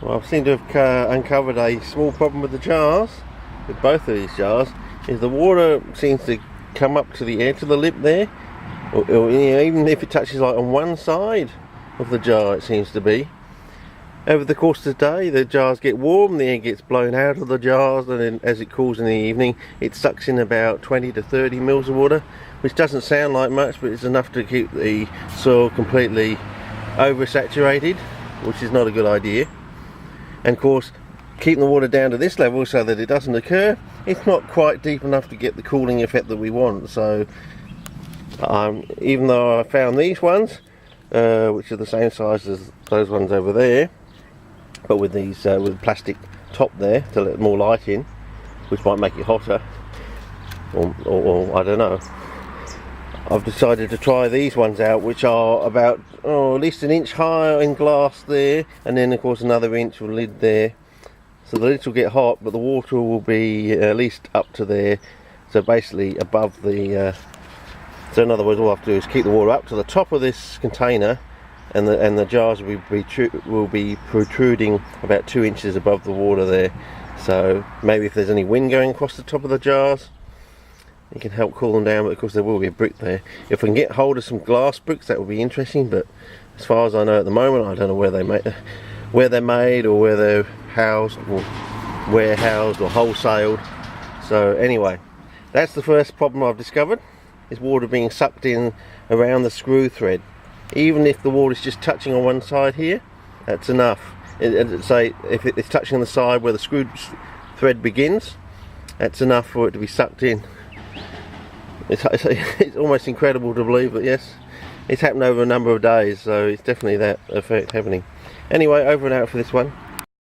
Well, I seem to have uncovered a small problem with the jars, with both of these jars, is the water seems to come up to the edge of the lip there, or even if it touches like on one side of the jar, it seems to be. Over the course of the day, the jars get warm, the air gets blown out of the jars, and then as it cools in the evening, it sucks in about 20 to 30 mils of water, which doesn't sound like much, but it's enough to keep the soil completely oversaturated, which is not a good idea. And of course, keeping the water down to this level so that it doesn't occur, it's not quite deep enough to get the cooling effect that we want. So even though I found these ones, which are the same size as those ones over there, but with these with plastic top there to let more light in, which might make it hotter, or I don't know, I've decided to try these ones out, which are about at least an inch higher in glass there, and then of course another inch of lid there. So the lids will get hot, but the water will be at least up to there, so basically above the so in other words, all I have to do is keep the water up to the top of this container, and the jars will be protruding about 2 inches above the water there. So maybe if there's any wind going across the top of the jars, it can help cool them down. But of course there will be a brick there. If we can get hold of some glass bricks, that would be interesting, but as far as I know at the moment, I don't know where they're made or where they're housed or warehoused or wholesaled. So anyway, that's the first problem I've discovered, is water being sucked in around the screw thread. Even if the water is just touching on one side here, that's enough. Say if it's touching on the side where the screw thread begins, that's enough for it to be sucked in. It's almost incredible to believe, but yes, it's happened over a number of days, so it's definitely that effect happening. Anyway, over and out for this one.